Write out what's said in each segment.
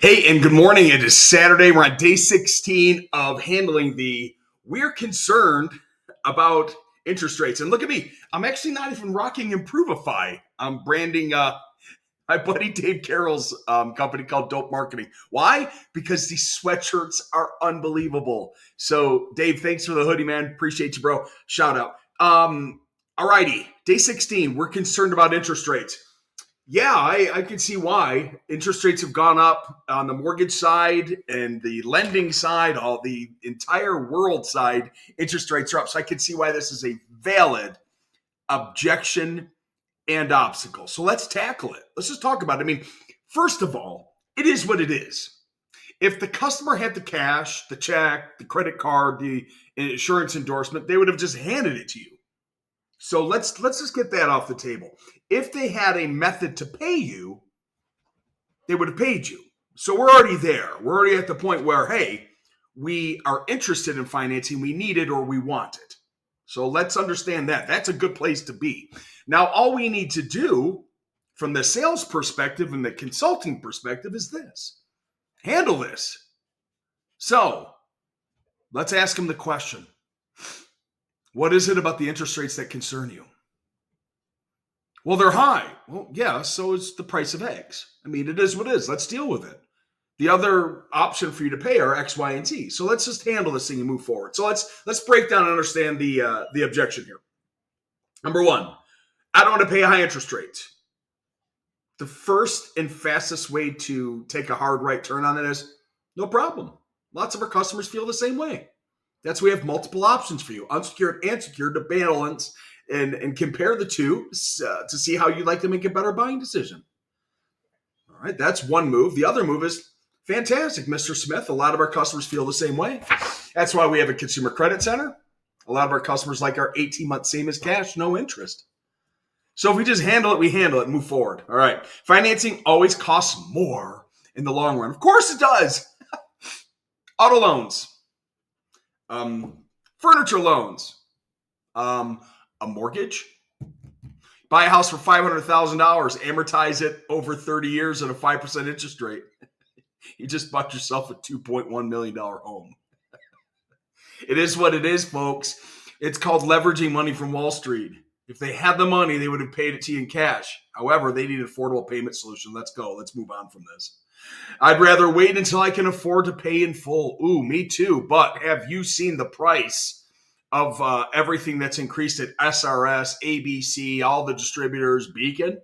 Hey, and good morning. It is Saturday. We're on day 16 of handling we're concerned about interest rates. And look at me. I'm actually not even rocking Improvify. I'm branding my buddy Dave Carroll's company called Dope Marketing. Why? Because these sweatshirts are unbelievable. So, Dave, thanks for the hoodie, man. Appreciate you, bro. Shout out. All righty. Day 16. We're concerned about interest rates. Yeah, I can see why interest rates have gone up on the mortgage side and the lending side, all the entire world side. Interest rates are up. So I can see why this is a valid objection and obstacle. So let's tackle it. Let's just talk about it. I mean, first of all, it is what it is. If the customer had the cash, the check, the credit card, the insurance endorsement, they would have just handed it to you. So let's just get that off the table. If they had a method to pay you, they would have paid you. So we're already there. We're already at the point where, hey, we are interested in financing. We need it or we want it. So let's understand that. That's a good place to be. Now, all we need to do from the sales perspective and the consulting perspective is this. Handle this. So let's ask them the question. What is it about the interest rates that concern you? Well, they're high. Well, yeah, so is the price of eggs. I mean, it is what it is. Let's deal with it. The other option for you to pay are X, Y, and Z. So let's just handle this thing and move forward. So let's break down and understand the objection here. Number one, I don't want to pay high interest rates. The first and fastest way to take a hard right turn on it is no problem. Lots of our customers feel the same way. That's why we have multiple options for you, unsecured and secured, to balance and compare the two to see how you'd like to make a better buying decision. All right, that's one move. The other move is fantastic, Mr. Smith. A lot of our customers feel the same way. That's why we have a consumer credit center. A lot of our customers like our 18-month same as cash, no interest. So if we just handle it, we handle it and move forward. All right, financing always costs more in the long run. Of course it does. Auto loans. Furniture loans, a mortgage, buy a house for $500,000, amortize it over 30 years at a 5% interest rate. You just bought yourself a $2.1 million home. It is what it is, folks. It's called leveraging money from Wall Street. If they had the money, they would have paid it to you in cash. However, they need an affordable payment solution. Let's go. Let's move on from this. I'd rather wait until I can afford to pay in full. Ooh, me too. But have you seen the price of everything that's increased at SRS, ABC, all the distributors, Beacon?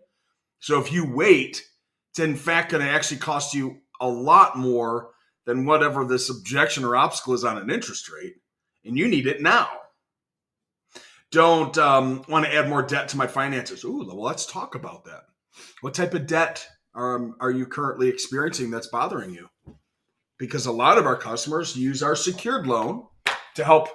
So if you wait, it's in fact going to actually cost you a lot more than whatever this objection or obstacle is on an interest rate. And you need it now. Don't want to add more debt to my finances. Ooh, well, let's talk about that. What type of debt are you currently experiencing that's bothering you? Because a lot of our customers use our secured loan to help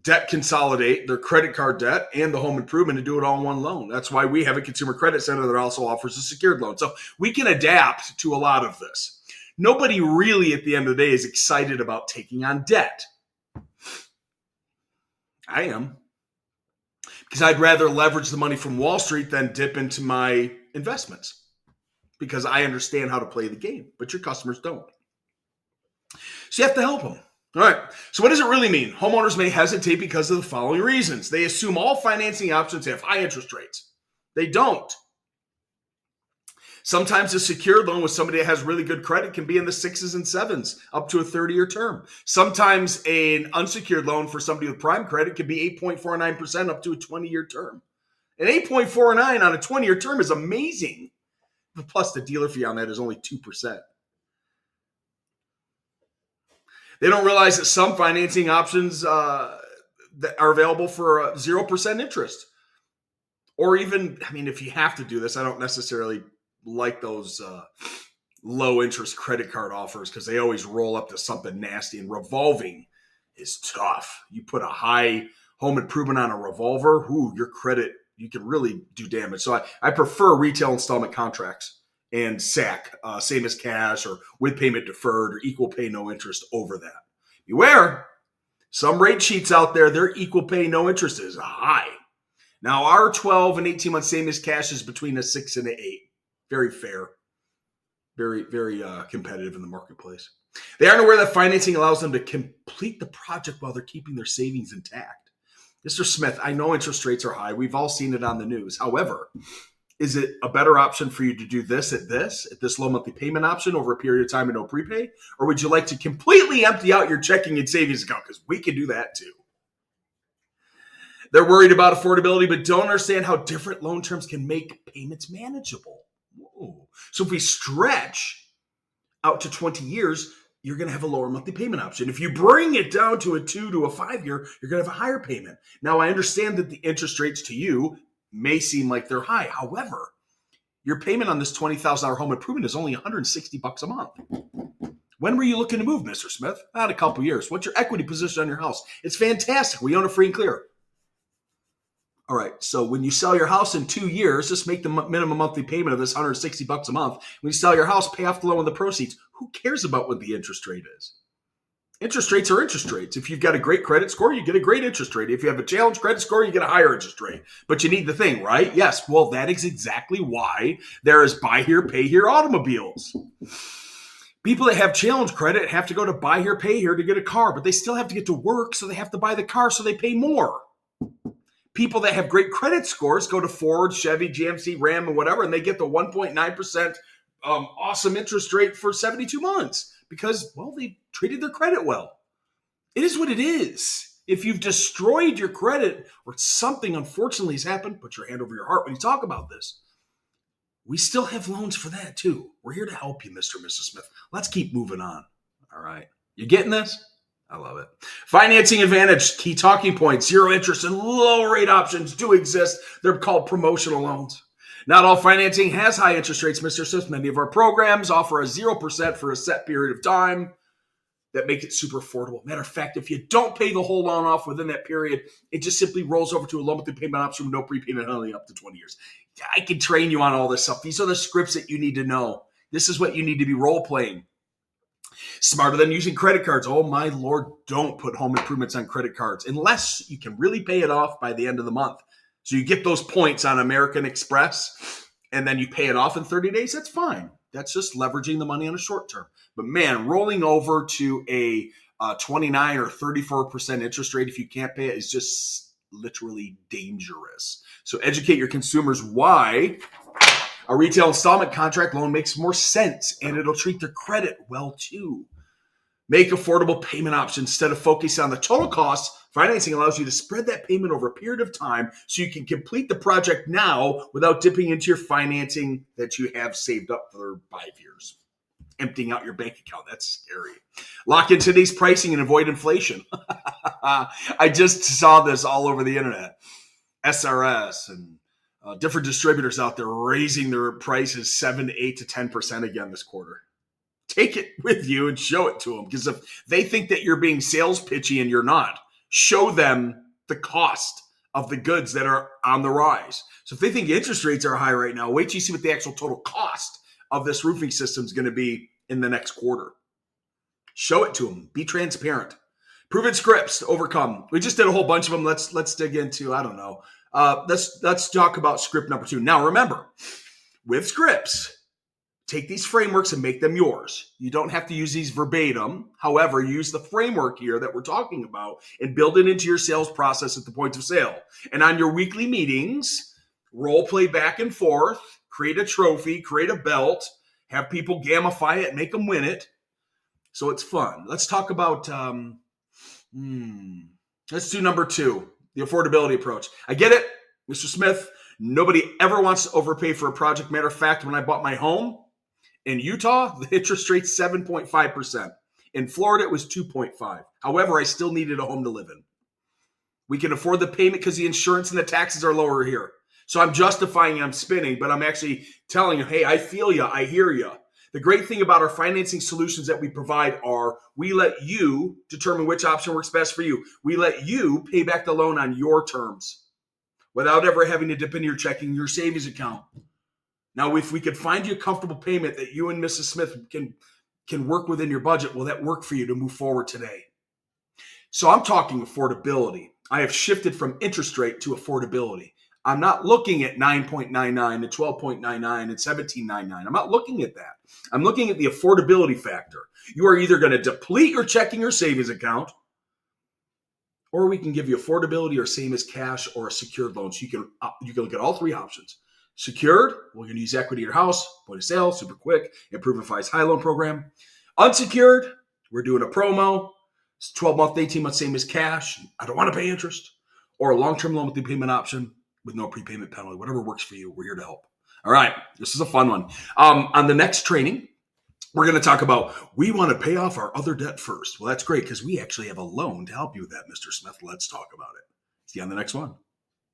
debt consolidate their credit card debt and the home improvement and do it all in one loan. That's why we have a consumer credit center that also offers a secured loan. So we can adapt to a lot of this. Nobody really at the end of the day is excited about taking on debt. I am. Because I'd rather leverage the money from Wall Street than dip into my investments. Because I understand how to play the game, but your customers don't. So you have to help them. All right. So what does it really mean? Homeowners may hesitate because of the following reasons. They assume all financing options have high interest rates. They don't. Sometimes a secured loan with somebody that has really good credit can be in the 6s and 7s up to a 30-year term. Sometimes an unsecured loan for somebody with prime credit can be 8.49% up to a 20-year term. And 8.49 on a 20-year term is amazing. Plus the dealer fee on that is only 2%. They don't realize that some financing options that are available for 0% interest. Or even, I mean, if you have to do this, I don't necessarily like those low interest credit card offers because they always roll up to something nasty, and revolving is tough. You put a high home improvement on a revolver, your credit, you can really do damage. So I prefer retail installment contracts and SAC, same as cash or with payment deferred or equal pay no interest over that. Beware, some rate sheets out there, their equal pay no interest is high. Now our 12 and 18 month same as cash is between a 6 and an 8. Very fair. Very, very competitive in the marketplace. They aren't aware that financing allows them to complete the project while they're keeping their savings intact. Mr. Smith, I know interest rates are high. We've all seen it on the news. However, is it a better option for you to do this low monthly payment option over a period of time and no prepay? Or would you like to completely empty out your checking and savings account? Because we can do that too. They're worried about affordability, but don't understand how different loan terms can make payments manageable. Whoa. So if we stretch out to 20 years, you're going to have a lower monthly payment option. If you bring it down to a 2 to a 5 year, you're going to have a higher payment. Now, I understand that the interest rates to you may seem like they're high. However, your payment on this $20,000 home improvement is only $160 a month. When were you looking to move, Mr. Smith? About a couple years. What's your equity position on your house? It's fantastic. We own it free and clear. All right, so when you sell your house in 2 years, just make the minimum monthly payment of this $160 a month. When you sell your house, pay off the loan with the proceeds. Who cares about what the interest rate is? Interest rates are interest rates. If you've got a great credit score, you get a great interest rate. If you have a challenged credit score, you get a higher interest rate. But you need the thing, right? Yes, well, that is exactly why there is buy here, pay here automobiles. People that have challenged credit have to go to buy here, pay here to get a car, but they still have to get to work, so they have to buy the car, so they pay more. People that have great credit scores go to Ford, Chevy, GMC, Ram, and whatever, and they get the 1.9% awesome interest rate for 72 months because, well, they treated their credit well. It is what it is. If you've destroyed your credit or something unfortunately has happened, put your hand over your heart when you talk about this. We still have loans for that too. We're here to help you, Mr. and Mrs. Smith. Let's keep moving on. All right. You getting this? I love it. Financing advantage, key talking points, zero interest and low rate options do exist. They're called promotional loans. Not all financing has high interest rates, Mr. Smith. Many of our programs offer a 0% for a set period of time that make it super affordable. Matter of fact, if you don't pay the whole loan off within that period, it just simply rolls over to a low monthly payment option with no prepayment penalty up to 20 years. I can train you on all this stuff. These are the scripts that you need to know. This is what you need to be role playing. Smarter than using credit cards. Oh my Lord, don't put home improvements on credit cards unless you can really pay it off by the end of the month. So you get those points on American Express and then you pay it off in 30 days. That's fine. That's just leveraging the money on a short term. But man, rolling over to a 29 or 34% interest rate if you can't pay it is just literally dangerous. So educate your consumers why a retail installment contract loan makes more sense and it'll treat their credit well too. Make affordable payment options instead of focusing on the total cost. Financing allows you to spread that payment over a period of time so you can complete the project now without dipping into your financing that you have saved up for 5 years. Emptying out your bank account, that's scary. Lock in today's pricing and avoid inflation. I just saw this all over the internet. SRS and different distributors out there raising their prices 7 to 8 to 10% again this quarter. Take it with you and show it to them, because if they think that you're being sales pitchy and you're not, show them the cost of the goods that are on the rise. So if they think interest rates are high right now, wait till you see what the actual total cost of this roofing system is going to be in the next quarter. Show it to them. Be transparent. Proven scripts to overcome. We just did a whole bunch of them. Let's dig into, I don't know. Let's talk about script number 2. Now remember, with scripts, take these frameworks and make them yours. You don't have to use these verbatim. However, use the framework here that we're talking about and build it into your sales process at the point of sale. And on your weekly meetings, role play back and forth, create a trophy, create a belt, have people gamify it, make them win it. So it's fun. Let's talk about, let's do number 2, the affordability approach. I get it, Mr. Smith. Nobody ever wants to overpay for a project. Matter of fact, when I bought my home, in Utah, the interest rate's 7.5%. In Florida, it was 2.5. However, I still needed a home to live in. We can afford the payment because the insurance and the taxes are lower here. So I'm justifying I'm spinning, but I'm actually telling you, hey, I feel you, I hear you. The great thing about our financing solutions that we provide are we let you determine which option works best for you. We let you pay back the loan on your terms without ever having to dip into your checking, your savings account. Now, if we could find you a comfortable payment that you and Mrs. Smith can work within your budget, will that work for you to move forward today? So I'm talking affordability. I have shifted from interest rate to affordability. I'm not looking at 9.99 and 12.99 and 17.99. I'm not looking at that. I'm looking at the affordability factor. You are either going to deplete your checking or savings account, or we can give you affordability or same as cash or a secured loan. So you can look at all three options. Secured, we're going to use equity in your house, point of sale, super quick, Improve-ifi's high loan program. Unsecured, we're doing a promo. It's 12-month, 18-month, same as cash. I don't want to pay interest. Or a long-term loan with the payment option with no prepayment penalty. Whatever works for you, we're here to help. All right, this is a fun one. On the next training, we're going to talk about we want to pay off our other debt first. Well, that's great because we actually have a loan to help you with that, Mr. Smith. Let's talk about it. See you on the next one.